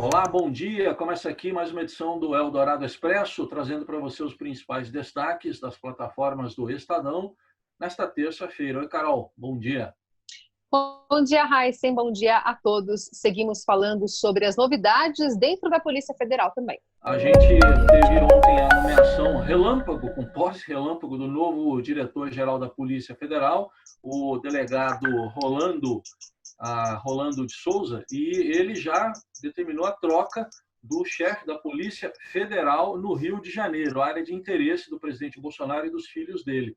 Olá, bom dia. Começa aqui mais uma edição do Eldorado Expresso, trazendo para você os principais destaques das plataformas do Estadão nesta terça-feira. Oi, Carol, bom dia. Bom dia, Heisen. Bom dia a todos. Seguimos falando sobre as novidades dentro da Polícia Federal também. A gente teve ontem a nomeação relâmpago, com posse relâmpago, do novo diretor-geral da Polícia Federal, o delegado Rolando de Souza, e ele já determinou a troca do chefe da Polícia Federal no Rio de Janeiro, área de interesse do presidente Bolsonaro e dos filhos dele.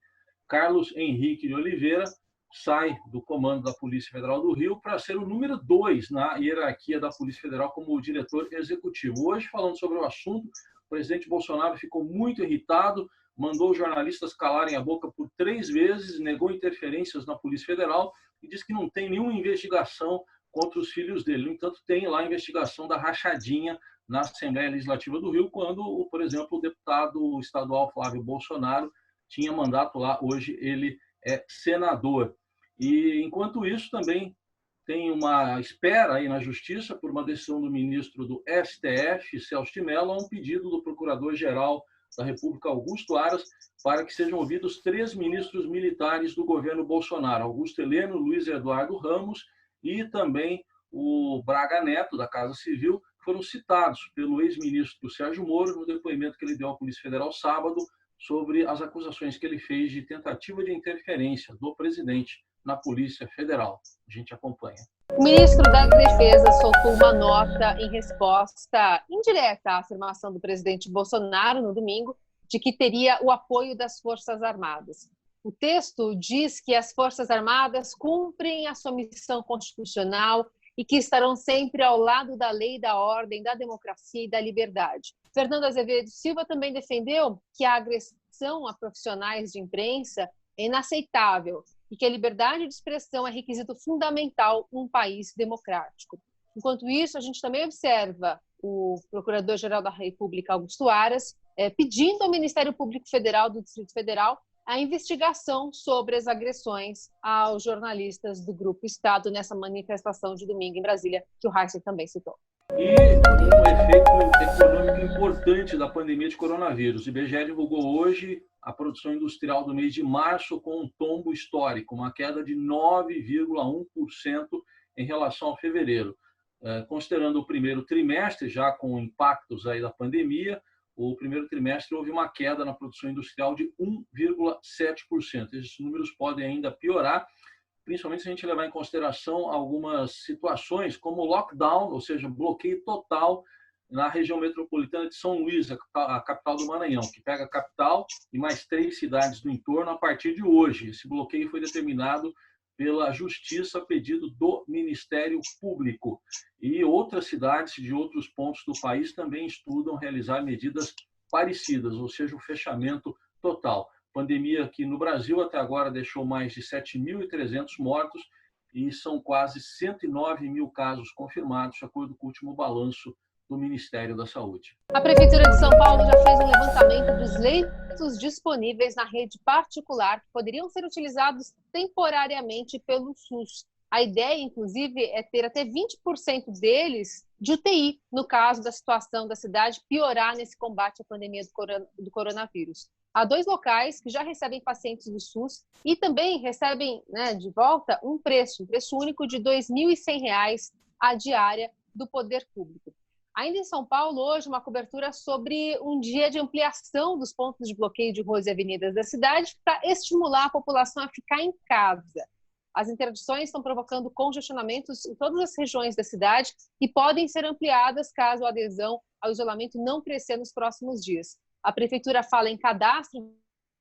Carlos Henrique de Oliveira sai do comando da Polícia Federal do Rio para ser o número 2 na hierarquia da Polícia Federal como diretor executivo. Hoje, falando sobre o assunto, o presidente Bolsonaro ficou muito irritado, mandou os jornalistas calarem a boca por 3 vezes, negou interferências na Polícia Federal e disse que não tem nenhuma investigação contra os filhos dele. No entanto, tem lá a investigação da rachadinha na Assembleia Legislativa do Rio, quando, por exemplo, o deputado estadual Flávio Bolsonaro tinha mandato lá, hoje ele é senador. E, enquanto isso, também tem uma espera aí na Justiça por uma decisão do ministro do STF, Celso de Mello, a um pedido do Procurador-Geral da República, Augusto Aras, para que sejam ouvidos 3 ministros militares do governo Bolsonaro, Augusto Heleno, Luiz Eduardo Ramos e também o Braga Neto, da Casa Civil, que foram citados pelo ex-ministro Sérgio Moro no depoimento que ele deu à Polícia Federal sábado sobre as acusações que ele fez de tentativa de interferência do presidente na Polícia Federal. A gente acompanha. O ministro da Defesa soltou uma nota em resposta indireta à afirmação do presidente Bolsonaro no domingo de que teria o apoio das Forças Armadas. O texto diz que as Forças Armadas cumprem a sua missão constitucional e que estarão sempre ao lado da lei, da ordem, da democracia e da liberdade. Fernando Azevedo Silva também defendeu que a agressão a profissionais de imprensa é inaceitável e que a liberdade de expressão é requisito fundamental num país democrático. Enquanto isso, a gente também observa o Procurador-Geral da República, Augusto Aras, pedindo ao Ministério Público Federal do Distrito Federal a investigação sobre as agressões aos jornalistas do Grupo Estado nessa manifestação de domingo em Brasília, que o Heisen também citou. E um efeito econômico importante da pandemia de coronavírus. O IBGE divulgou hoje a produção industrial do mês de março com um tombo histórico, uma queda de 9,1% em relação a fevereiro. Considerando o primeiro trimestre, já com impactos aí da pandemia, o primeiro trimestre houve uma queda na produção industrial de 1,7%. Esses números podem ainda piorar, principalmente se a gente levar em consideração algumas situações como lockdown, ou seja, bloqueio total na região metropolitana de São Luís, a capital do Maranhão, que pega a capital e mais 3 cidades do entorno a partir de hoje. Esse bloqueio foi determinado pela Justiça a pedido do Ministério Público. E outras cidades de outros pontos do país também estudam realizar medidas parecidas, ou seja, o fechamento total. A pandemia aqui no Brasil até agora deixou mais de 7.300 mortos e são quase 109 mil casos confirmados, de acordo com o último balanço do Ministério da Saúde. A Prefeitura de São Paulo já fez um levantamento dos leitos disponíveis na rede particular que poderiam ser utilizados temporariamente pelo SUS. A ideia, inclusive, é ter até 20% deles de UTI, no caso da situação da cidade piorar nesse combate à pandemia do coronavírus. Há 2 locais que já recebem pacientes do SUS e também recebem, de volta um preço único de R$ 2.100 a diária do poder público. Ainda em São Paulo, hoje, uma cobertura sobre um dia de ampliação dos pontos de bloqueio de ruas e avenidas da cidade para estimular a população a ficar em casa. As interdições estão provocando congestionamentos em todas as regiões da cidade e podem ser ampliadas caso a adesão ao isolamento não crescer nos próximos dias. A Prefeitura fala em cadastro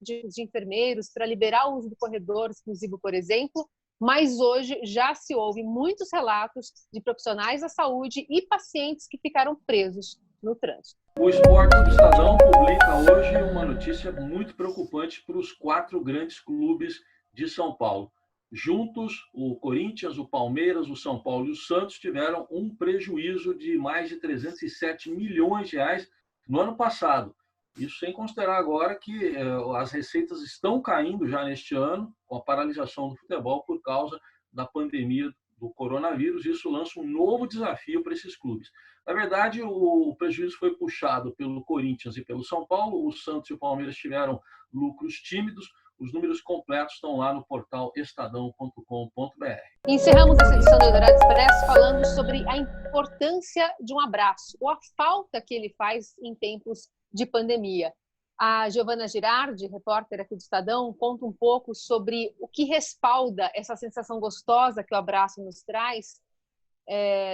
de enfermeiros para liberar o uso do corredor exclusivo, por exemplo, mas hoje já se ouve muitos relatos de profissionais da saúde e pacientes que ficaram presos no trânsito. O Esporte do Estadão publica hoje uma notícia muito preocupante para os 4 grandes clubes de São Paulo. Juntos, o Corinthians, o Palmeiras, o São Paulo e o Santos tiveram um prejuízo de mais de 307 milhões de reais no ano passado. Isso sem considerar agora que as receitas estão caindo já neste ano, com a paralisação do futebol por causa da pandemia do coronavírus. Isso lança um novo desafio para esses clubes. Na verdade, o prejuízo foi puxado pelo Corinthians e pelo São Paulo. O Santos e o Palmeiras tiveram lucros tímidos. Os números completos estão lá no portal estadão.com.br. Encerramos essa edição do Eldorado Expresso falando sobre a importância de um abraço, ou a falta que ele faz em tempos de pandemia. A Giovana Girardi, repórter aqui do Estadão, conta um pouco sobre o que respalda essa sensação gostosa que o abraço nos traz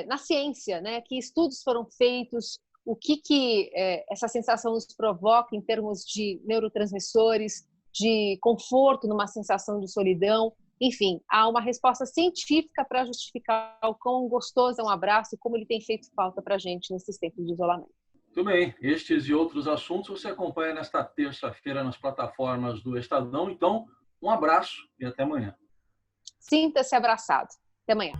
na ciência, né? Que estudos foram feitos, o que essa sensação nos provoca em termos de neurotransmissores, de conforto numa sensação de solidão. Enfim, há uma resposta científica para justificar o quão gostoso é um abraço e como ele tem feito falta para a gente nesses tempos de isolamento. Muito bem, estes e outros assuntos você acompanha nesta terça-feira nas plataformas do Estadão. Então, um abraço e até amanhã. Sinta-se abraçado. Até amanhã.